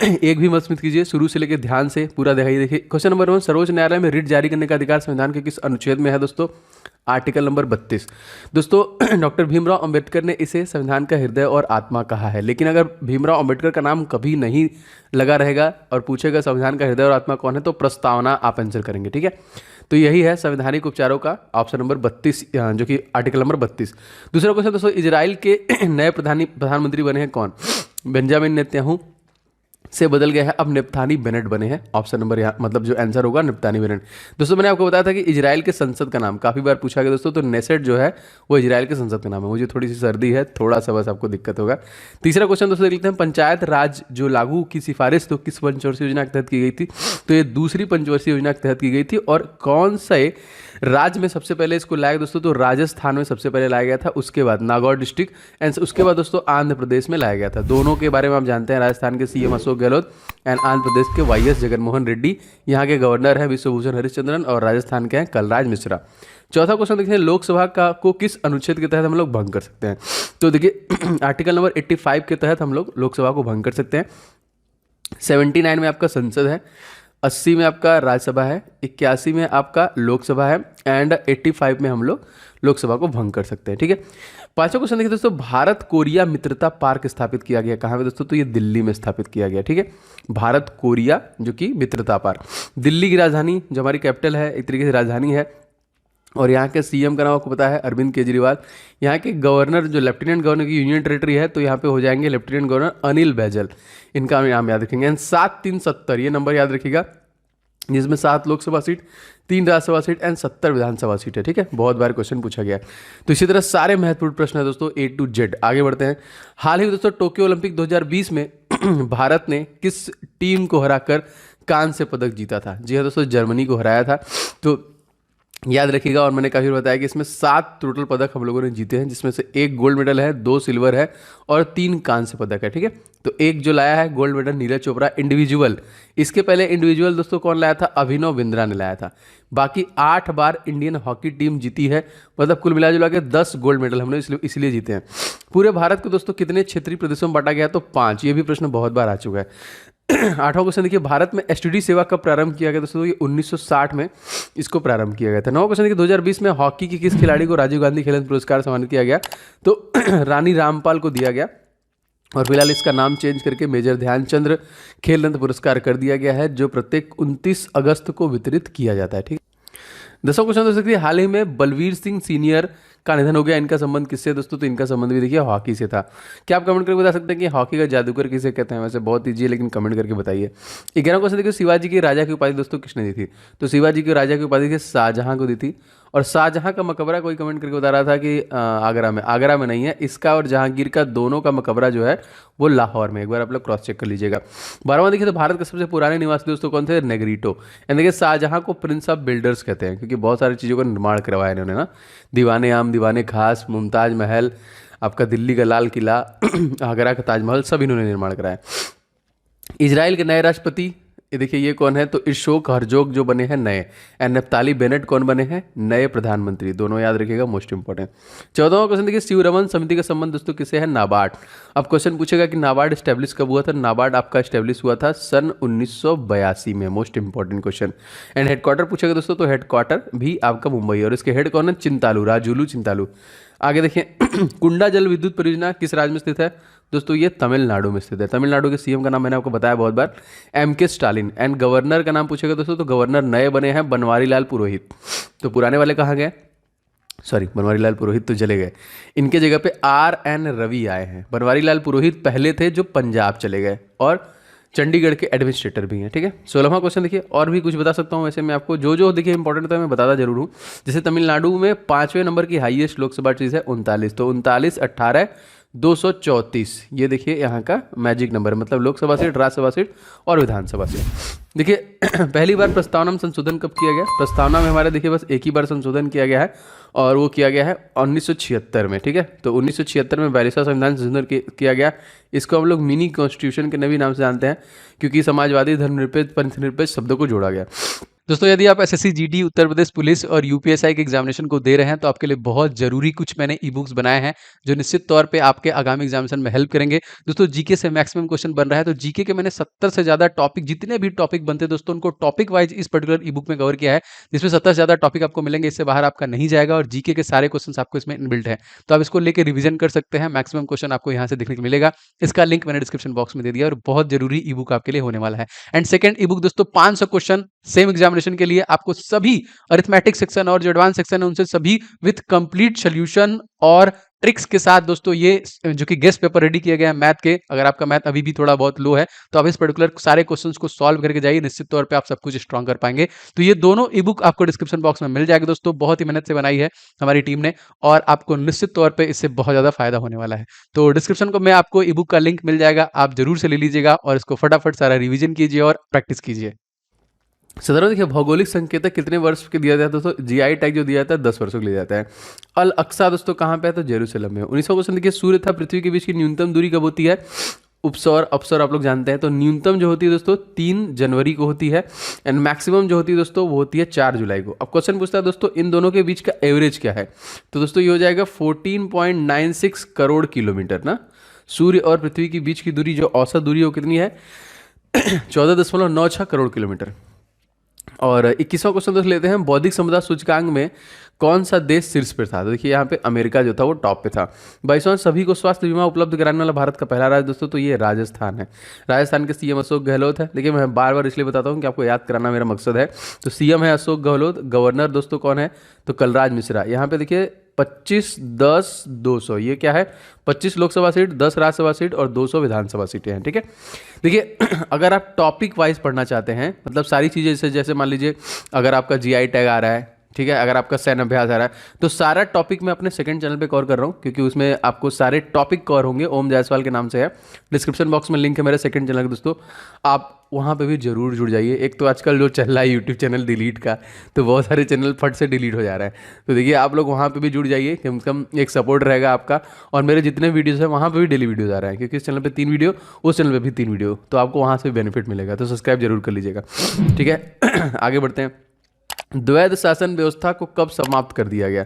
एक भी मत स्मित कीजिए, शुरू से लेकर ध्यान से पूरा दिखाइए। देखिए क्वेश्चन नंबर 1, सर्वोच्च न्यायालय में रिट जारी करने का अधिकार संविधान के किस अनुच्छेद में है दोस्तों? Article number 32। दोस्तों डॉक्टर भीमराव अंबेडकर ने इसे संविधान का हृदय और आत्मा कहा है, लेकिन अगर भीमराव अंबेडकर का नाम कभी नहीं लगा रहेगा और पूछेगा संविधान का हृदय और आत्मा कौन है, तो प्रस्तावना आप आंसर करेंगे। ठीक है, तो यही है संवैधानिक उपचारों का ऑप्शन नंबर 32, जो कि आर्टिकल नंबर 32। दूसरा क्वेश्चन दोस्तों, इजराइल के नए प्रधानमंत्री बने हैं कौन? बेंजामिन नेतन्याहू से बदल गया है, अब नेप्थानी बेनेट बने हैं। ऑप्शन नंबर यहाँ मतलब जो आंसर होगा नेप्थानी बेनेट। दोस्तों मैंने आपको बताया था कि इजराइल के संसद का नाम काफ़ी बार पूछा गया दोस्तों, तो नेसेट जो है वो इजराइल के संसद का नाम है। मुझे थोड़ी सी सर्दी है, थोड़ा सा बस आपको दिक्कत होगा। तीसरा क्वेश्चन दोस्तों देख लेते हैं, पंचायत राज जो लागू की सिफारिश तो किस पंचवर्षीय योजना के तहत की गई थी? तो ये दूसरी पंचवर्षीय योजना के तहत की गई थी। और कौन से राज्य में सबसे पहले इसको लाया दोस्तों? तो राजस्थान में सबसे पहले लाया गया था, उसके बाद नागौर डिस्ट्रिक्ट एंड उसके बाद दोस्तों आंध्र प्रदेश में लाया गया था। दोनों के बारे में आप जानते हैं, राजस्थान के सीएम अशोक गहलोत एंड आंध्र प्रदेश के वाईएस जगनमोहन रेड्डी। यहाँ के गवर्नर है विश्वभूषण हरिश्चंद्रन और राजस्थान के हैं कलराज मिश्रा। चौथा क्वेश्चन देखते हैं, लोकसभा का को किस अनुच्छेद के तहत हम लोग भंग कर सकते हैं? तो देखिए आर्टिकल नंबर 85 के तहत हम लोग लोकसभा को भंग कर सकते हैं। 79 में आपका संसद है, 80 में आपका राज्यसभा है, 81 में आपका लोकसभा है एंड 85 में हम लोग लोकसभा को भंग कर सकते हैं। ठीक है, पांचवा क्वेश्चन देखिए दोस्तों, भारत कोरिया मित्रता पार्क स्थापित किया गया कहाँ पे दोस्तों? तो ये दिल्ली में स्थापित किया गया। ठीक है, भारत कोरिया जो कि मित्रता पार्क, दिल्ली की राजधानी जो हमारी कैपिटल है, एक तरीके से राजधानी है। और यहाँ के सीएम का नाम आपको पता है अरविंद केजरीवाल। यहाँ के गवर्नर जो लेफ्टिनेंट गवर्नर की यूनियन टेरिटरी है, तो यहाँ पे हो जाएंगे लेफ्टिनेंट गवर्नर अनिल बैजल। इनका नाम याद रखेंगे। 7370 ये नंबर याद रखिएगा, जिसमें 7 Lok Sabha seat, 3 Rajya Sabha seat and 70 Vidhan Sabha seat है। ठीक है, बहुत बार क्वेश्चन पूछा गया है। तो इसी तरह सारे महत्वपूर्ण प्रश्न है दोस्तों A to Z। आगे बढ़ते हैं। हाल ही में दोस्तों टोक्यो ओलंपिक 2020 में भारत ने किस टीम को हराकर कांस्य पदक जीता था? जी हाँ दोस्तों, जर्मनी को हराया था। तो याद रखिएगा, और मैंने काफ़ी बताया कि इसमें 7 टोटल पदक हम लोगों ने जीते हैं, जिसमें से 1 गोल्ड मेडल है, 2 सिल्वर है और 3 कांस्य पदक है। ठीक है, तो एक जो लाया है gold medal Neeraj Chopra individual. इसके पहले इंडिविजुअल दोस्तों कौन लाया था? अभिनव बिंद्रा ने लाया था। बाकी 8 बार इंडियन हॉकी टीम जीती है, मतलब कुल मिला जुला के 10 गोल्ड मेडल हमने इसलिए जीते हैं। पूरे भारत को दोस्तों कितने क्षेत्रीय प्रदेशों में बांटा गया? तो 5। ये भी प्रश्न बहुत बार आ चुका है। 8वां क्वेश्चन देखिए, भारत में एसटीडी सेवा कब प्रारंभ किया गया दोस्तों? ये 1960 में इसको प्रारंभ किया गया था। 9वां क्वेश्चन देखिए, 2020 में हॉकी की किस खिलाड़ी को राजीव गांधी खेल रत्न पुरस्कार सम्मानित किया गया? तो रानी रामपाल को दिया गया, और फिलहाल इसका नाम चेंज करके मेजर ध्यानचंद्र खेल रत्न पुरस्कार कर दिया गया है, जो प्रत्येक 29 अगस्त को वितरित किया जाता है। ठीक, 10वां क्वेश्चन देख सकते हैं, हाल ही में बलवीर सिंह सीनियर का निधन हो गया, इनका संबंध किससे दोस्तों? तो इनका संबंध भी देखिए हॉकी से था। क्या आप कमेंट करके बता सकते हैं कि हॉकी का जादूगर किसे कहते हैं? वैसे बहुत ईजी है, लेकिन कमेंट करके बताइए। 11वां क्वेश्चन देखिए, शिवाजी की राजा की उपाधि दोस्तों किसने दी थी? तो शिवाजी की राजा की उपाधि शाहजहां को दी थी। और शाहजहां का मकबरा कोई कमेंट करके बता रहा था कि आगरा में नहीं है, इसका और जहांगीर का दोनों का मकबरा जो है वो लाहौर में। एक बार आप लोग क्रॉस चेक कर लीजिएगा। 12वां देखिए, तो भारत के सबसे पुराने निवासी दोस्तों कौन थे? नेग्रीटो। यानी देखिए शाहजहां को प्रिंस ऑफ बिल्डर्स कहते हैं, क्योंकि बहुत सारी चीज़ों का निर्माण करवाया इन्होंने ना, दीवाने आम, दीवाने खास, मुमताज महल, आपका दिल्ली का लाल किला, आगरा का ताजमहल, सब इन्होंने निर्माण कराया। इजराइल के नए राष्ट्रपति ये देखिए ये कौन है? तो इशोक हरजोग जो बने हैं नए, एंड नफ्ताली बेनेट कौन बने हैं? नए प्रधानमंत्री। दोनों याद रखिएगा, मोस्ट इंपॉर्टेंट। 14वां क्वेश्चन देखिए, शिवरमन समिति का संबंध दोस्तों किसे है? नाबार्ड। अब क्वेश्चन पूछेगा कि नाबार्ड स्टैब्लिश कब हुआ था? नाबार्ड आपका स्टैब्लिश हुआ था सन 1982 में। Most important question. And headquarter पूछेगा दोस्तों, तो हेडक्वार्टर भी आपका मुंबई है, और इसके हेड कौन है? चिंतालू, राजुलू चिंतालू। आगे देखिए, कुंडा जल विद्युत परियोजना किस राज्य में स्थित है दोस्तों? ये तमिलनाडु में स्थित है। तमिलनाडु के सीएम का नाम मैंने आपको बताया बहुत बार, MK स्टालिन। एंड गवर्नर का नाम पूछेगा दोस्तों, तो गवर्नर नए बने हैं बनवारी लाल पुरोहित। तो पुराने वाले कहाँ गए? सॉरी, बनवारी लाल पुरोहित तो चले गए, इनके जगह पे RN रवि आए हैं। बनवारी लाल पुरोहित पहले थे जो पंजाब चले गए, और चंडीगढ़ के एडमिनिस्ट्रेटर भी हैं। ठीक है, 16वां क्वेश्चन देखिए, और भी कुछ बता सकता हूँ वैसे मैं आपको, जो देखिए इंपॉर्टेंट होता है मैं बताता जरूर हूँ। जैसे तमिलनाडु में 5वें नंबर की हाईएस्ट लोकसभा सीट है 39, तो 39, 18, 234 ये देखिए यहाँ का मैजिक नंबर, मतलब लोकसभा सीट, राज्यसभा सीट और विधानसभा सीट। देखिए पहली बार प्रस्तावना में संशोधन कब किया गया? प्रस्तावना में हमारे देखिए बस एक ही बार संशोधन किया गया है, और वो किया गया है 1976 में। ठीक है, तो 1976 में 42वां संविधान संशोधन किया गया। इसको हम लोग मिनी कॉन्स्टिट्यूशन के नए नाम से जानते हैं, क्योंकि समाजवादी, धर्मनिरपेक्ष, पंथनिरपेक्ष शब्दों को जोड़ा गया। दोस्तों यदि आप SSC GD Uttar Pradesh police और यूपीएसआई के एग्जामिनेशन को दे रहे हैं तो आपके लिए बहुत जरूरी कुछ मैंने ई बुक्स बनाए हैं जो निश्चित तौर पे आपके आगामी एग्जामिनेशन में हेल्प करेंगे। दोस्तों जीके से मैक्सिमम क्वेश्चन बन रहा है तो जीके के मैंने 70 से ज्यादा टॉपिक, जितने भी टॉपिक बनते हैं दोस्तों उनको टॉपिक वाइज इस पर्टिकुलर ई बुक में कवर किया है, जिसमें 70 से ज्यादा टॉपिक आपको मिलेंगे, इससे बाहर आपका नहीं जाएगा और जीके के सारे क्वेश्चन आपको इसमें इनबिल्ट है। तो आप इसको लेकर रिविजन कर सकते हैं, मैक्सिमम क्वेश्चन आपको यहाँ से देखने को मिलेगा। इसका लिंक मैंने डिस्क्रिप्शन बॉक्स में दे दिया और बहुत जरूरी ई बुक आपके लिए होने वाला है। एंड सेकंड ई बुक दोस्तों 500 क्वेश्चन सेम एग्जामिनेशन के लिए, आपको सभी अरिथमेटिक सेक्शन और जो एडवांस सेक्शन है उनसे सभी विथ कंप्लीट सोल्यूशन और ट्रिक्स के साथ दोस्तों, ये जो कि गेस्ट पेपर रेडी किया गया है मैथ के। अगर आपका मैथ अभी भी थोड़ा बहुत लो है तो आप इस पर्टिकुलर सारे क्वेश्चंस को सॉल्व करके जाइए, निश्चित तौर पे आप सब कुछ स्ट्रॉन्ग कर पाएंगे। तो ये दोनों ई बुक आपको डिस्क्रिप्शन बॉक्स में मिल जाएगा दोस्तों, बहुत ही मेहनत से बनाई है हमारी टीम ने और आपको निश्चित तौर पर इससे बहुत ज्यादा फायदा होने वाला है। तो डिस्क्रिप्शन को में आपको ई बुक का लिंक मिल जाएगा, आप जरूर से ले लीजिएगा और इसको फटाफट सारा रिविजन कीजिए और प्रैक्टिस कीजिए। साधारण देखिए भौगोलिक संकेतक कितने वर्ष के दिया जाता है दोस्तों, जीआई टैग जो दिया जाता है 10 वर्षों के लिए जाता है। अल अक्सा दोस्तों कहाँ पे है तो जेरूसलम में। 1900 क्वेश्चन देखिए, सूर्य तथा पृथ्वी के बीच की न्यूनतम दूरी कब होती है। उपसौर अपसौर आप लोग जानते हैं, तो न्यूनतम जो होती है दोस्तों 3 जनवरी को होती है एंड मैक्सिमम जो होती है दोस्तों वो होती है 4 जुलाई को। अब क्वेश्चन पूछता है दोस्तों इन दोनों के बीच का एवरेज क्या है, तो दोस्तों ये हो जाएगा 14.96 करोड़ किलोमीटर ना। सूर्य और पृथ्वी के बीच की दूरी जो औसत दूरी वो कितनी है 14.96 करोड़ किलोमीटर। और 21वां क्वेश्चन दोस्त लेते हैं, बौद्धिक समुदाय सूचकांक में कौन सा देश शीर्ष पर था। तो देखिए यहाँ पे अमेरिका जो था वो टॉप पे था। 22वां, सभी को स्वास्थ्य बीमा उपलब्ध कराने वाला भारत का पहला राज्य दोस्तों, तो ये राजस्थान है। राजस्थान के सीएम अशोक गहलोत है। देखिए मैं बार बार इसलिए बताता हूँ कि आपको याद कराना मेरा मकसद है। तो सीएम है अशोक गहलोत, गवर्नर दोस्तों कौन है तो कलराज मिश्रा। यहाँ पे देखिए 25, 10, 200, ये क्या है 25 लोकसभा सीट, 10 राज्यसभा सीट और 200 विधानसभा सीटें हैं। ठीक है, देखिए अगर आप टॉपिक वाइज पढ़ना चाहते हैं, मतलब सारी चीज़ें जैसे जैसे मान लीजिए अगर आपका जीआई टैग आ रहा है, ठीक है, अगर आपका सैन्य अभ्यास आ रहा है, तो सारा टॉपिक मैं अपने सेकंड चैनल पे कवर कर रहा हूँ क्योंकि उसमें आपको सारे टॉपिक कवर होंगे। ओम जायसवाल के नाम से है, डिस्क्रिप्शन बॉक्स में लिंक है मेरे सेकंड चैनल का दोस्तों, आप वहाँ पे भी जरूर जुड़ जाइए। एक तो आजकल जो चल रहा है यूट्यूब चैनल डिलीट का, तो बहुत सारे चैनल फट से डिलीट हो जा रहा है, तो देखिए आप लोग वहाँ पे भी जुड़ जाइए, कम से कम एक सपोर्ट रहेगा आपका। और मेरे जितने वीडियोस हैं वहाँ पे भी डेली वीडियोस आ रहे हैं, क्योंकि इस चैनल पे 3 वीडियो, उस चैनल पे भी 3 वीडियो, तो आपको वहाँ से बेनिफिट मिलेगा, तो सब्सक्राइब जरूर कर लीजिएगा। ठीक है आगे बढ़ते हैं। द्वैध शासन व्यवस्था को कब समाप्त कर दिया गया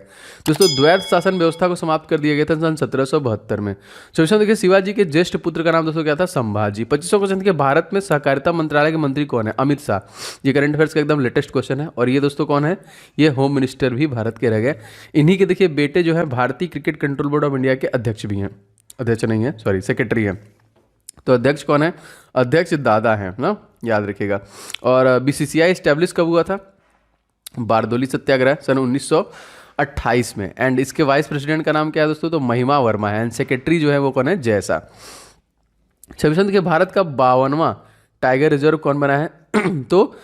दोस्तों, द्वैध शासन व्यवस्था को समाप्त कर दिया गया था सन 1772 में। 24वां देखिए, शिवाजी के ज्येष्ठ पुत्र का नाम दोस्तों क्या था संभाजी। 25वां क्वेश्चन देखिए, भारत में सहकारिता मंत्रालय के मंत्री कौन है, अमित शाह। ये करंट अफेयर्स का एकदम लेटेस्ट क्वेश्चन है। और ये दोस्तों कौन है, ये होम मिनिस्टर भी भारत के रह गए। इन्हीं के देखिए बेटे जो है भारतीय cricket control board of India के अध्यक्ष भी हैं, अध्यक्ष नहीं है सॉरी सेक्रेटरी हैं। तो अध्यक्ष कौन है, अध्यक्ष दादा हैं ना, याद रखिएगा। और बीसीसीआई स्टैब्लिश कब हुआ था, बारदोली सत्याग्रह सन 1928 में। एंड इसके वाइस प्रेसिडेंट का नाम क्या है दोस्तों, तो महिमा वर्मा है। एंड सेक्रेटरी जो है वो कौन है, जैसा। 26वां देखिए, भारत का 52वां टाइगर रिजर्व कौन बना है तो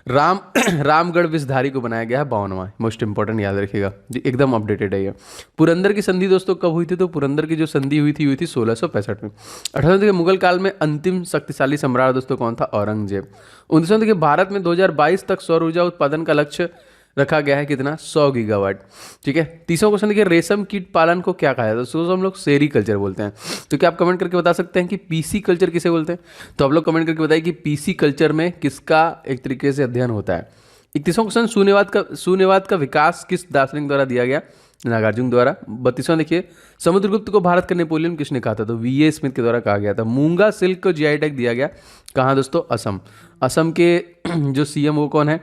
रामगढ़ विषधारी को बनाया गया है 52वां। मोस्ट इंपॉर्टेंट याद रखिएगा जी, एकदम अपडेटेड है ये। पुरंदर की संधि दोस्तों कब हुई थी, तो पुरंदर की जो संधि हुई थी 1665 में। 18वें देखिए, मुगल काल में अंतिम शक्तिशाली सम्राट दोस्तों कौन था, औरंगजेब। 19वें देखिए, भारत में 2022 तक सौर ऊर्जा उत्पादन का लक्ष्य रखा गया है कितना, 100 गीगावाट। ठीक है, 30वां क्वेश्चन देखिए, रेशम कीट पालन को क्या कहा जाता है, तो हम लोग सेरी कल्चर बोलते हैं। तो क्या आप कमेंट करके बता सकते हैं कि पीसी कल्चर किसे बोलते हैं, तो आप लोग कमेंट करके बताइए कि पीसी कल्चर में किसका एक तरीके से अध्ययन होता है। 31वां क्वेश्चन, सुन्यवाद का विकास किस दार्शनिक द्वारा दिया गया, नागार्जुन द्वारा। 32वां देखिए, समुद्रगुप्त को भारत का नेपोलियन किसने कहा था, तो वीए स्मिथ के द्वारा कहा गया था। मूंगा सिल्क को जीआई टैग दिया गया कहाँ दोस्तों, असम। असम के जो सीएम वो कौन है,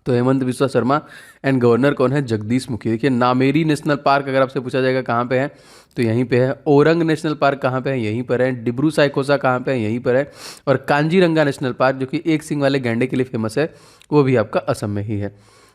तो हेमंत बिस्वा शर्मा। एंड गवर्नर कौन है, जगदीश मुखी। देखिए नामेरी नेशनल पार्क अगर आपसे पूछा जाएगा कहाँ पे है, तो यहीं पे है। ओरंग नेशनल पार्क कहाँ पे है, यहीं पर है। डिब्रू साइकोसा कहाँ पे है, यहीं पर है। और कांजीरंगा नेशनल पार्क जो कि एक सिंग वाले गैंडे के लिए फेमस है, वो भी आपका असम में ही है।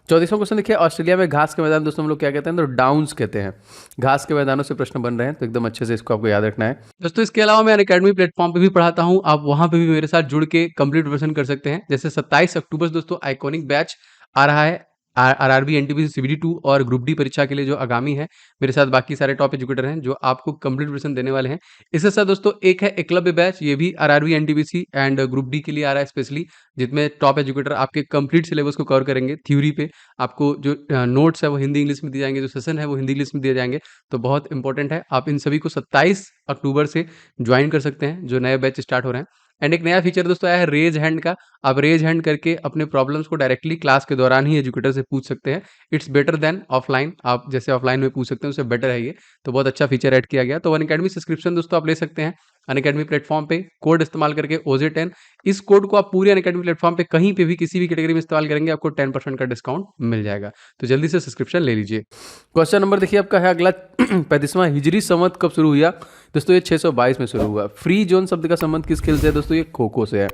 34वां क्वेश्चन देखिए, ऑस्ट्रेलिया में घास के मैदान दोस्तों हम लोग क्या कहते हैं, तो डाउन्स कहते हैं। घास के मैदानों से प्रश्न बन रहे हैं, तो एकदम अच्छे से इसको आपको याद रखना है दोस्तों। इसके अलावा मैं अकेडमी प्लेटफॉर्म पे भी पढ़ाता हूँ, आप वहाँ पे भी मेरे साथ जुड़ के कंप्लीट प्रिपरेशन कर सकते हैं। जैसे 27 अक्टूबर दोस्तों आइकॉनिक बैच आ रहा है, आरआरबी एनटीपीसी सीबीडी 2 और ग्रुप डी परीक्षा के लिए जो आगामी है। मेरे साथ बाकी सारे टॉप एजुकेटर हैं जो आपको कंप्लीट प्रिपरेशन देने वाले हैं। इसके साथ दोस्तों एक है एकलव्य बैच, ये भी RRB NTPC and group D के लिए आ रहा है स्पेशली, जिसमें टॉप एजुकेटर आपके कंप्लीट सिलेबस को कवर करेंगे। थ्योरी पे आपको जो नोट्स है वो हिंदी इंग्लिश में दिए जाएंगे, जो सेशन है वो हिंदी इंग्लिश में दिए जाएंगे, तो बहुत इंपॉर्टेंट है। आप इन सभी को 27 अक्टूबर से ज्वाइन कर सकते हैं, जो नए बैच स्टार्ट हो रहे हैं। एंड एक नया फीचर दोस्तों आया है रेज हैंड का। आप रेज हैंड करके अपने प्रॉब्लम्स को डायरेक्टली क्लास के दौरान ही एजुकेटर से पूछ सकते हैं। इट्स बेटर देन ऑफलाइन, आप जैसे ऑफलाइन में पूछ सकते हैं उससे बेटर है ये, तो बहुत अच्छा फीचर ऐड किया गया। तो अनअकैडमी सब्सक्रिप्शन दोस्तों आप ले सकते हैं अनअकैडमी प्लेटफॉर्म पे, कोड इस्तेमाल करके OJ10। इस कोड को आप पूरे अनअकैडमी प्लेटफॉर्म पे कहीं पे भी किसी भी कैटेगरी में इस्तेमाल करेंगे आपको 10% का डिस्काउंट मिल जाएगा। तो जल्दी से सब्सक्रिप्शन ले लीजिए। क्वेश्चन नंबर देखिए आपका है अगला 35वां, हिजरी संवत कब शुरू हुआ? दोस्तों ये 622 में शुरू हुआ। फ्री जोन शब्द का संबंध किस खेल से है? दोस्तों ये खो खो से है।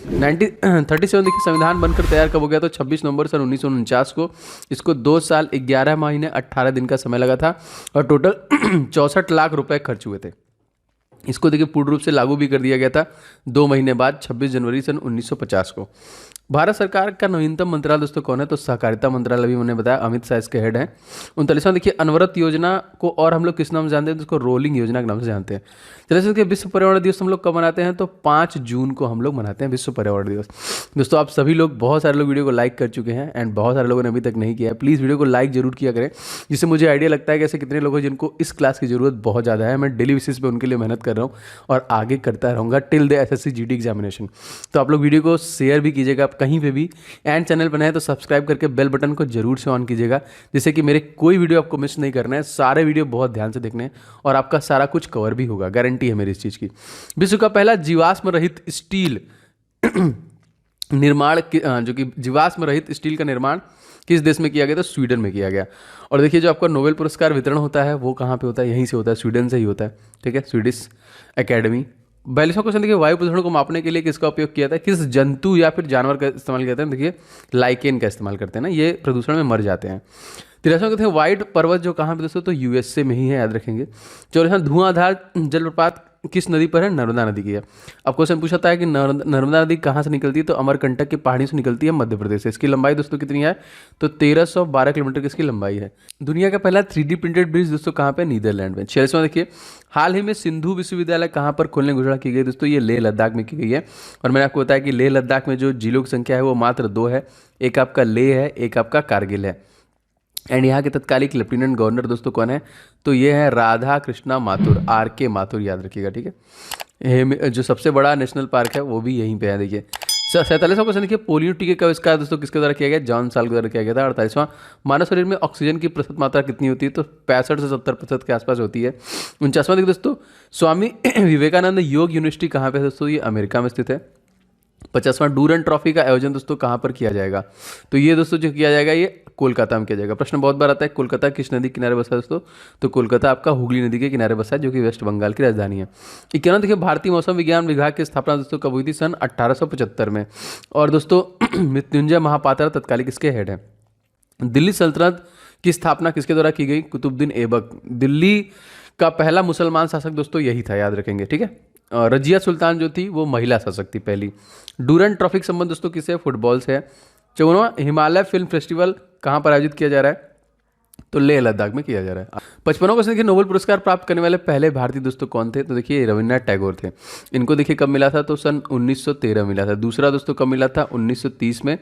1937 देखिए संविधान बनकर तैयार कब हो गया? तो 26 नवंबर सन 1949 को। इसको 2 साल 11 महीने 18 दिन का समय लगा था और टोटल 64 लाख रुपए खर्च हुए थे। इसको देखिए पूर्ण रूप से लागू भी कर दिया गया था 2 महीने बाद 26 जनवरी सन 1950 को। भारत सरकार का नवीनतम मंत्रालय दोस्तों कौन है? तो सहकारिता मंत्रालय, भी मैंने बताया अमित शाह इसके हेड हैं। 39वां देखिए अनवरत योजना को और हम लोग किस नाम से जानते हैं? तो उसको रोलिंग योजना के नाम से जानते हैं। चलिए देखिए विश्व पर्यावरण दिवस हम लोग कब मनाते हैं? तो 5 जून को हम लोग मनाते हैं विश्व पर्यावरण दिवस। दोस्तों आप सभी लोग, बहुत सारे लोग वीडियो को लाइक कर चुके हैं एंड बहुत सारे लोगों ने अभी तक नहीं किया है। प्लीज़ वीडियो को लाइक जरूर किया करें, जिससे मुझे आइडिया लगता है कि ऐसे कितने लोग हैं जिनको इस क्लास की जरूरत बहुत ज़्यादा है। मैं डेली बेसिस पे उनके लिए मेहनत कर रहा हूँ और आगे करता रहूँगा till the SSC GD examination. तो आप लोग वीडियो को शेयर भी कीजिएगा आप कहीं पे भी, एंड चैनल पर नए तो सब्सक्राइब करके बेल बटन को जरूर से ऑन कीजिएगा, जिससे कि मेरे कोई वीडियो आपको मिस नहीं करना है। सारे वीडियो बहुत ध्यान से देखने हैं और आपका सारा कुछ कवर भी होगा, गारंटी है मेरी इस चीज़ की। विश्व का पहला जीवाश्म रहित स्टील निर्माण जो कि जीवाश्म रहित स्टील का निर्माण किस देश में किया गया? तो स्वीडन में किया गया। और देखिए जो आपका नोबेल पुरस्कार वितरण होता है वो कहाँ पे होता है? यहीं से होता है, स्वीडन से ही होता है। ठीक है, स्वीडिश एकेडमी। 42वां क्वेश्चन देखिए वायु प्रदूषण को मापने के लिए किसका उपयोग किया था? किस जंतु या फिर जानवर का इस्तेमाल करते हैं? देखिए लाइकेन का इस्तेमाल करते हैं ना, ये प्रदूषण में मर जाते हैं। 43वां कहते हैं व्हाइट पर्वत जो कहाँ पे दोस्तों? तो USA में ही है, याद रखेंगे। 44वां धुआंधार जलप्रपात किस नदी पर है? नर्मदा नदी की है। अब क्वेश्चन पूछा है कि नर्मदा नदी कहाँ से निकलती है? तो अमरकंटक की पहाड़ी से निकलती है, मध्य प्रदेश से। इसकी लंबाई दोस्तों कितनी है? तो 1312 किलोमीटर की इसकी लंबाई है। दुनिया का पहला 3D प्रिंटेड ब्रिज दोस्तों कहाँ पे? नीदरलैंड में। 46वां देखिए हाल ही में सिंधु विश्वविद्यालय कहाँ पर खोलने की घोषणा की गई? दोस्तों ये लेह लद्दाख में की गई है। और मैंने आपको बताया कि लेह लद्दाख में जो जिलों की संख्या है वो मात्र 2 है, एक आपका लेह है, एक आपका कारगिल है। एंड यहाँ के तत्कालिक लेफ्टिनेंट गवर्नर दोस्तों कौन है? तो ये है राधा कृष्णा माथुर, RK माथुर, याद रखिएगा। ठीक है, जो सबसे बड़ा नेशनल पार्क है वो भी यहीं पे है। देखिए 47वां क्वेश्चन देखिए पोलियो टीके का आविष्कार दोस्तों किसके द्वारा किया गया? जॉन साल के द्वारा किया गया था। 48वां मानव शरीर में ऑक्सीजन की प्रतिशत मात्रा कितनी होती है? तो 65 से 70% के आसपास होती है। 49वां देखिए दोस्तों स्वामी विवेकानंद योग यूनिवर्सिटी कहाँ पे है? दोस्तों ये अमेरिका में स्थित है। 50वां डूरन ट्रॉफी का आयोजन दोस्तों कहाँ पर किया जाएगा? तो ये दोस्तों जो किया जाएगा ये कोलकाता में किया जाएगा। प्रश्न बहुत बार आता है कोलकाता किस नदी के किनारे बसा है दोस्तों? तो कोलकाता आपका हुगली नदी के किनारे बसा है, जो कि वेस्ट बंगाल की राजधानी है। 51वां देखिए भारतीय मौसम विज्ञान विभाग की स्थापना दोस्तों कब हुई थी? सन 1875 में। और दोस्तों मृत्युंजय महापात्रा तत्कालिक किसके हेड है? दिल्ली सल्तनत की स्थापना किसके द्वारा की गई? कुतुबुद्दीन ऐबक। दिल्ली का पहला मुसलमान शासक दोस्तों यही था, याद रखेंगे। ठीक है, रजिया सुल्तान जो थी वो महिला शासक थी पहली। डूरन ट्रॉफी का संबंध दोस्तों किससे? फुटबॉल से है। 54वां हिमालय फिल्म फेस्टिवल कहाँ पर आयोजित किया जा रहा है? तो लेह लद्दाख में किया जा रहा है। 55वां क्वेश्चन देखिए नोबेल पुरस्कार प्राप्त करने वाले पहले भारतीय दोस्तों कौन थे? तो देखिए रविन्द्रनाथ टैगोर थे। इनको देखिए कब मिला था? तो सन 1913 मिला था। दूसरा दोस्तों कब मिला था? 1930 में,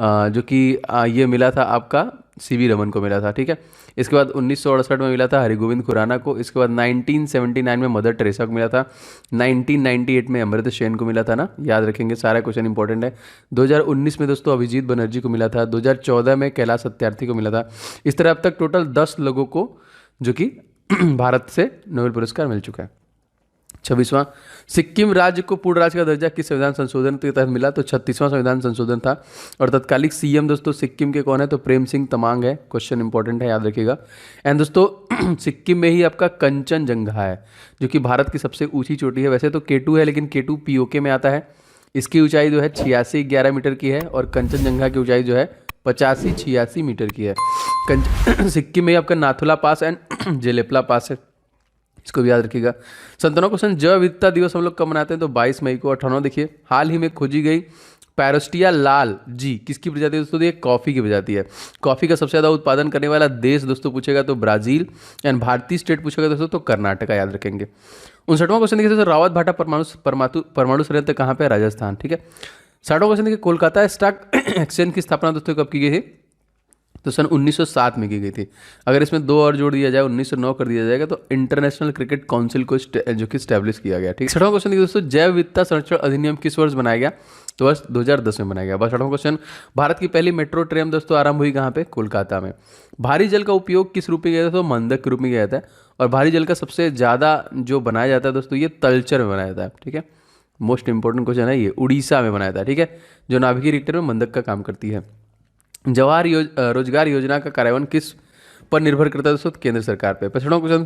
जो कि ये मिला था आपका CV रमन को मिला था। ठीक है, इसके बाद 1968 में मिला था हरिगोविंद खुराना को। इसके बाद 1979 में मदर टेरेसा को मिला था। 1998 में अमृत सेन को मिला था ना, याद रखेंगे, सारा क्वेश्चन इंपॉर्टेंट है। 2019 में दोस्तों अभिजीत बनर्जी को मिला था। 2014 में कैलाश सत्यार्थी को मिला था। इस तरह अब तक टोटल 10 लोगों को जो कि भारत से नोबेल पुरस्कार मिल चुका है। 26वां सिक्किम राज्य को पूर्ण राज्य का दर्जा किस संविधान संशोधन के तहत मिला? तो 36वां संविधान संशोधन था। और तत्कालिक CM दोस्तों सिक्किम के कौन है? तो प्रेम सिंह तमांग है। क्वेश्चन इंपॉर्टेंट है, याद रखिएगा। एंड दोस्तों सिक्किम में ही आपका कंचनजंगा है, जो कि भारत की सबसे ऊंची चोटी है। वैसे तो K2 है, लेकिन K2 POK में आता है। इसकी ऊंचाई जो है 86-11 मीटर की है और कंचनजंगा की ऊंचाई जो है 85-86 मीटर की है। सिक्किम में आपका नाथुला पास एंड जेलेपला पास है, इसको भी याद रखिएगा। 57वां क्वेश्चन जैव विविधता दिवस हम लोग कब मनाते हैं? तो 22 मई को। 58वां देखिए हाल ही में खोजी गई पैरोस्टिया लाल जी किसकी प्रजाति है दोस्तों? ये कॉफ़ी की प्रजाति है। कॉफ़ी का सबसे ज़्यादा उत्पादन करने वाला देश दोस्तों पूछेगा तो ब्राज़ील, एंड भारतीय स्टेट पूछेगा दोस्तों तो कर्नाटका, याद रखेंगे। 59वां क्वेश्चन देखिए दोस्तों रावत भाटा परमाणु संयंत्र कहाँ पे? राजस्थान। ठीक है। 60वां क्वेश्चन देखिए कोलकाता स्टॉक एक्सचेंज की स्थापना दोस्तों कब की गई है? तो सन 1907 में की गई थी। अगर इसमें 2 और जोड़ दिया जाए 1909 कर दिया जाएगा तो इंटरनेशनल क्रिकेट काउंसिल को जो कि स्टैब्लिश किया गया। ठीक है, 6वां क्वेश्चन देखिए दोस्तों, जैव विविधता संरक्षण अधिनियम किस वर्ष बनाया गया? तो वर्ष 2010 में बनाया गया। 6वां क्वेश्चन, भारत की पहली मेट्रो ट्रेन दोस्तों आरंभ हुई कहाँ पे? कोलकाता में। भारी जल का उपयोग किस रूप में किया जाता है? तो मंदक के रूप में किया जाता है। और भारी जल का सबसे ज़्यादा जो बनाया जाता है दोस्तों, ये तलचर में बनाया जाता है। ठीक है, मोस्ट इंपॉर्टेंट क्वेश्चन है ये, उड़ीसा में बनाया था। ठीक है, जो नाभिकीय रिएक्टर में मंदक का काम करती है। जवाहर रोजगार योजना का कार्यान्वयन किस पर निर्भर करता है दोस्तों? केंद्र सरकार पे। 5वां क्वेश्चन,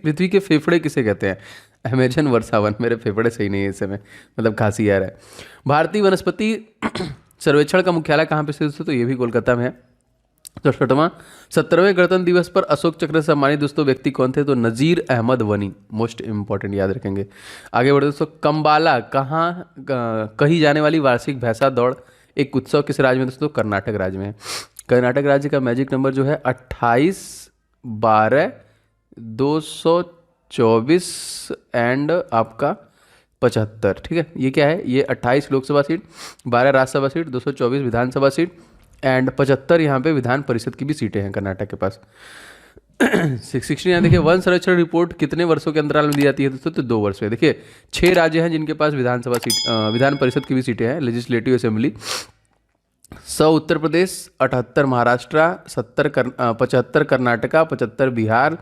पृथ्वी के फेफड़े किसे कहते हैं? अमेजन वर्षावन। मेरे फेफड़े सही नहीं है इस समय, मतलब खांसी आ रहा है। भारतीय वनस्पति सर्वेक्षण का मुख्यालय कहाँ पे स्थित है? तो ये भी कोलकाता में है। तो 6वां, 17वें गणतंत्र दिवस पर अशोक चक्र से सम्मानित दोस्तों व्यक्ति कौन थे? तो नजीर अहमद वनी। मोस्ट इंपॉर्टेंट, याद रखेंगे। आगे बढ़े दोस्तों, कंबाला कही जाने वाली वार्षिक भैंसा दौड़ एक उत्सव किस राज्य में दोस्तों? कर्नाटक राज्य में है। कर्नाटक राज्य का मैजिक नंबर जो है 28/12/224 एंड आपका 75। ठीक है, ये क्या है? ये 28 Lok Sabha seat, 12 Rajya Sabha seat, 224 Vidhan Sabha seat and 75 यहाँ पे विधान परिषद की भी सीटें हैं कर्नाटक के पास। 16 यहाँ देखिए, वन संरक्षण रिपोर्ट कितने वर्षों के अंतराल में दी जाती है दोस्तों? तो 2 वर्ष में। देखिए 6 राज्य हैं जिनके पास विधानसभा सीट विधान परिषद की भी सीटें हैं, लेजिस्लेटिव असेंबली। 100 उत्तर प्रदेश, 78 महाराष्ट्र, 75 कर्नाटका, 75 बिहार,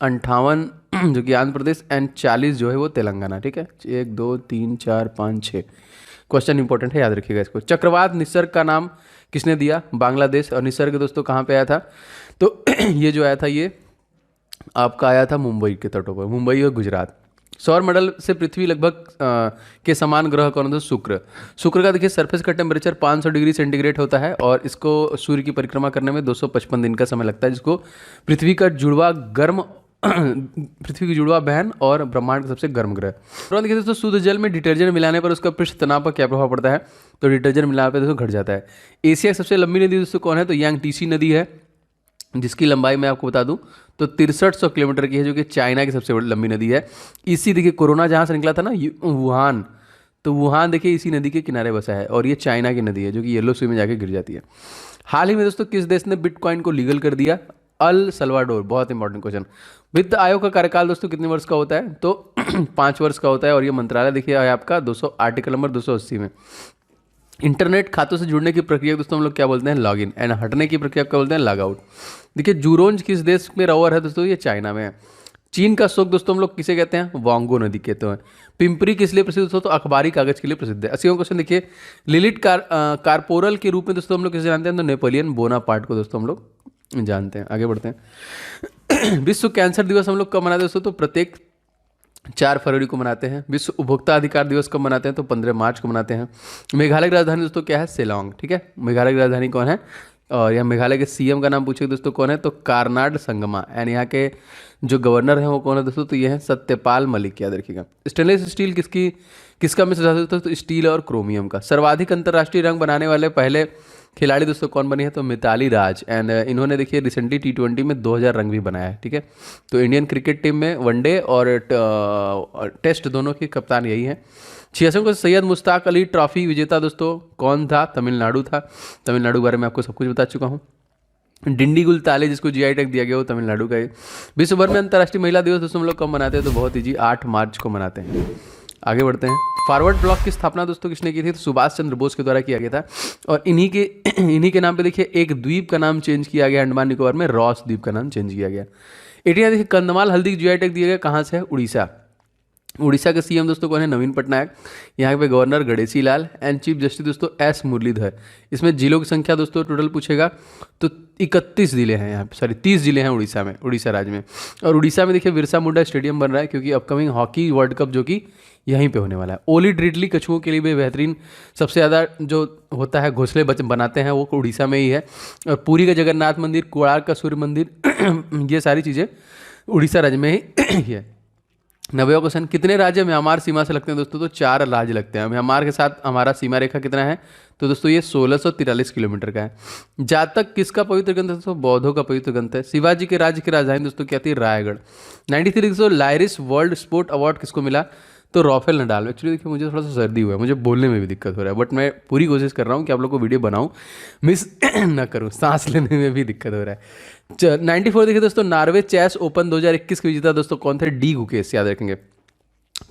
58 जो कि आंध्र प्रदेश एंड 40 जो है वो तेलंगाना। ठीक है, 1 2 3 4 5 6 क्वेश्चन इंपॉर्टेंट है, याद रखिएगा इसको। चक्रवात निसर्ग का नाम किसने दिया? बांग्लादेश। और निसर्ग दोस्तों कहाँ पे आया था? तो ये जो आया था ये आपका आया था मुंबई के तटों पर, मुंबई और गुजरात। सौर मंडल से पृथ्वी लगभग के समान ग्रह कौन है? शुक्र। शुक्र का देखिए सरफेस का टेम्परेचर 500 डिग्री सेंटीग्रेड होता है और इसको सूर्य की परिक्रमा करने में 255 दिन का समय लगता है, जिसको पृथ्वी का जुड़वा गर्म पृथ्वी की जुड़वा बहन और ब्रह्मांड का सबसे गर्म ग्रह। और देखिए दोस्तों, शुद्ध जल में डिटर्जेंट मिलाने पर उसका पृष्ठ तनाव पर क्या प्रभाव पड़ता है? तो डिटर्जेंट मिलाने पर दोस्तों घट जाता है। एशिया की सबसे लंबी नदी दोस्तों कौन है? तो यांगटीसी नदी है, जिसकी लंबाई मैं आपको बता दूं तो 6300 किलोमीटर की है, जो कि चाइना की सबसे बड़ी लंबी नदी है। इसी देखिए कोरोना जहाँ से निकला था ना वुहान, तो वुहान देखिए इसी नदी के किनारे बसा है और ये चाइना की नदी है जो कि येलो सी में जाके गिर जाती है। हाल ही में दोस्तों किस देश ने बिटकॉइन को लीगल कर दिया? El Salvador. बहुत इंपॉर्टेंट क्वेश्चन। वित्त आयोग का कार्यकाल दोस्तों कितने वर्ष का होता है? तो 5 वर्ष का होता है और ये मंत्रालय देखिए है आपका 200 आर्टिकल नंबर 280 में। इंटरनेट खातों से जुड़ने की प्रक्रिया दोस्तों हम लोग क्या बोलते हैं? लॉगिन। एंड हटने की प्रक्रिया क्या बोलते हैं? Log out. देखिए जूरोंज किस देश में रोवर है दोस्तों? ये चाइना में है। चीन का शोक दोस्तों हम लोग किसे कहते हैं? वांगो नदी कहते हैं। पिंपरी किस लिए प्रसिद्ध दोस्तों? तो अखबारी कागज के लिए प्रसिद्ध है। 80वां क्वेश्चन देखिए, लिलिट कार्पोरल के रूप में दोस्तों हम लोग किसे जानते हैं? तो नेपोलियन बोनापार्ट को दोस्तों हम लोग जानते हैं। आगे बढ़ते हैं। विश्व कैंसर दिवस हम लोग कब मनाते हैं दोस्तों? तो प्रत्येक 4 फरवरी को मनाते हैं। विश्व उपभोक्ता अधिकार दिवस कब मनाते हैं? तो 15 मार्च को मनाते हैं। मेघालय की राजधानी दोस्तों क्या है? शिलांग। ठीक है, मेघालय की राजधानी कौन है? और यहाँ मेघालय के सीएम का नाम पूछे दोस्तों कौन है? तो कार्नाड संगमा। एंड यहाँ के जो गवर्नर हैं वो कौन है दोस्तों? तो ये है सत्यपाल मलिक, याद रखिएगा। स्टेनलेस स्टील किसका मिश्र धातु दोस्तों? तो स्टील और क्रोमियम का। सर्वाधिक अंतर्राष्ट्रीय रंग बनाने वाले पहले खिलाड़ी दोस्तों कौन बनी है? तो मिताली राज। एंड इन्होंने देखिए रिसेंटली T20 में 2000 रंग भी बनाया है। ठीक है, तो इंडियन क्रिकेट टीम में वनडे और टेस्ट दोनों के कप्तान यही हैं। 86 को सैयद मुश्ताक अली ट्रॉफी विजेता दोस्तों कौन था? तमिलनाडु था। तमिलनाडु के बारे में आपको सब कुछ बता चुका हूँ। डिंडीगुल ताले जिसको जीआई टैग दिया गया वो तमिलनाडु का है। विश्व भर में अंतर्राष्ट्रीय महिला दिवस दोस्तों हम लोग कब मनाते हैं? तो बहुत ईजी, 8 मार्च को मनाते हैं। आगे बढ़ते हैं। फॉरवर्ड ब्लॉक की स्थापना दोस्तों किसने की थी? तो सुभाष चंद्र बोस के द्वारा किया गया था। और इन्हीं के नाम पे देखिए एक द्वीप का नाम चेंज किया गया, अंडमान निकोबार में रॉस द्वीप का नाम चेंज किया गया। 18 देखिए कंधमाल हल्दी जीआई टैग दिया गया, कहाँ से है? उड़ीसा। उड़ीसा के सीएम दोस्तों कौन है? नवीन पटनायक। यहाँ पे governor Ganeshi Lal and chief justice दोस्तों एस मुरलीधर। इसमें जिलों की संख्या दोस्तों टोटल पूछेगा तो 31 जिले हैं यहाँ पे, सॉरी 30 जिले हैं उड़ीसा में, उड़ीसा राज्य में। और उड़ीसा में देखिए बिरसा मुंडा स्टेडियम बन रहा है क्योंकि अपकमिंग हॉकी वर्ल्ड कप जो कि यहीं पे होने वाला है। ओलिड रिडली कछुओं के लिए भी बेहतरीन सबसे ज़्यादा जो होता है घोंसले बनाते हैं वो उड़ीसा में ही है। और पुरी का जगन्नाथ मंदिर, कोणार्क का सूर्य मंदिर ये सारी चीज़ें उड़ीसा राज्य में ही है। 90वां क्वेश्चन, कितने राज्य म्यांमार सीमा से लगते हैं दोस्तों? तो 4 राज्य लगते हैं। म्यांमार के साथ हमारा सीमा रेखा कितना है? तो दोस्तों ये 1643 किलोमीटर का है। जातक किसका पवित्र ग्रंथ है दोस्तों? बौद्धों का पवित्र ग्रंथ है। शिवाजी के राज्य की राजधानी दोस्तों क्या थी? रायगढ़। 93 दोस्तों लाइरिस वर्ल्ड स्पोर्ट अवार्ड किसको मिला? तो राफेल नडाल। एक्चुअली देखिए मुझे थोड़ा सा सर्दी हुआ है, मुझे बोलने में भी दिक्कत हो रहा है, बट मैं पूरी कोशिश कर रहा हूँ कि आप लोग को वीडियो बनाऊँ, मिस ना करूँ, सांस लेने में भी दिक्कत हो रहा है। 94 देखिए दोस्तों, नॉर्वे चेस ओपन 2021 के विजेता दोस्तों कौन थे? डी गुकेश, याद रखेंगे।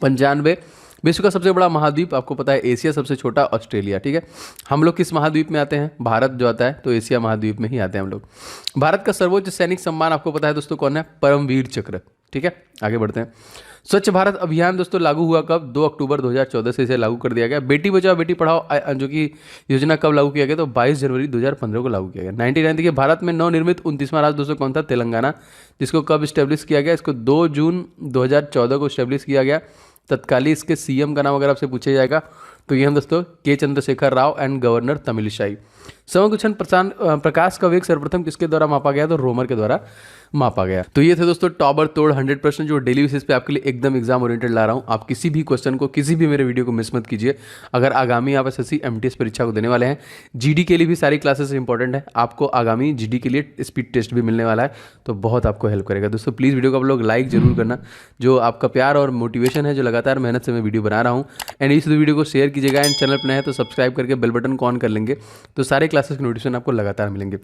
95 विश्व का सबसे बड़ा महाद्वीप आपको पता है एशिया, सबसे छोटा ऑस्ट्रेलिया। ठीक है, हम लोग किस महाद्वीप में आते हैं? भारत जो आता है तो एशिया महाद्वीप में ही आते हैं हम लोग। भारत का सर्वोच्च सैनिक सम्मान आपको पता है दोस्तों कौन है? परमवीर चक्र। ठीक है, आगे बढ़ते हैं। स्वच्छ भारत अभियान दोस्तों लागू हुआ कब? 2 अक्टूबर 2014 से इसे लागू कर दिया गया। बेटी बचाओ बेटी पढ़ाओ जो कि योजना कब लागू किया गया? तो 22 जनवरी 2015 को लागू किया गया। 99 देखिए, भारत में नवनिर्मित 29वां राज्य दोस्तों कौन था? तेलंगाना, जिसको कब स्टेब्लिश किया गया? इसको 2 जून 2014 को स्टेब्लिश किया गया। तत्कालीन इसके सीएम का नाम अगर आपसे पूछा जाएगा तो ये हम दोस्तों के चंद्रशेखर राव एंड गवर्नर तमिलिसाई। समकुक्षण प्रकाश का वेग सर्वप्रथम किसके द्वारा मापा गया? तो रोमर के द्वारा मापा गया। तो ये थे दोस्तों टॉबर तोड़ 100% जो डेली बेसिस पे आपके लिए एकदम एग्जाम ओरिएंटेड ला रहा हूँ। आप किसी भी क्वेश्चन को, किसी भी मेरे वीडियो को मिस मत कीजिए। अगर आगामी आप एसएससी एमटीएस परीक्षा को देने वाले हैं, जीडी के लिए भी सारी क्लासेस इंपॉर्टेंट है। आपको आगामी जीडी के लिए स्पीड टेस्ट भी मिलने वाला है, तो बहुत आपको हेल्प करेगा दोस्तों। प्लीज़ वीडियो को आप लोग लाइक जरूर करना, जो आपका प्यार और मोटिवेशन है, जो लगातार मेहनत से मैं वीडियो बना रहा हूँ। एंड इस वीडियो को शेयर कीजिएगा, एंड चैनल पर नए हैं तो सब्सक्राइब करके बेल बटन को ऑन कर लेंगे, तो सारे क्लासेस के नोटिफिकेशन आपको लगातार मिलेंगे।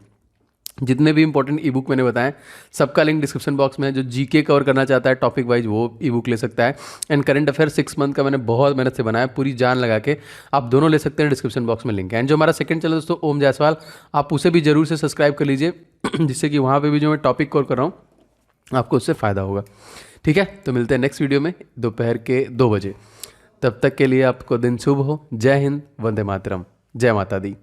जितने भी इंपॉर्टेंट ई बुक मैंने बताएं सबका लिंक डिस्क्रिप्शन बॉक्स में है। जो जीके कवर करना चाहता है टॉपिक वाइज वो ई बुक ले सकता है। एंड करंट अफेयर 6 मंथ का मैंने बहुत मेहनत से बनाया, पूरी जान लगा के, आप दोनों ले सकते हैं। डिस्क्रिप्शन बॉक्स में लिंक है। एंड जो हमारा सेकंड चैनल दोस्तों ओम जायसवाल, आप उसे भी जरूर से सब्सक्राइब कर लीजिए, जिससे कि वहाँ पर भी जो मैं टॉपिक कवर कर रहा हूँ आपको उससे फ़ायदा होगा। ठीक है, तो मिलते हैं नेक्स्ट वीडियो में दोपहर के 2 बजे। तब तक के लिए आपको दिन शुभ हो। जय हिंद, वंदे मातरम, जय माता दी।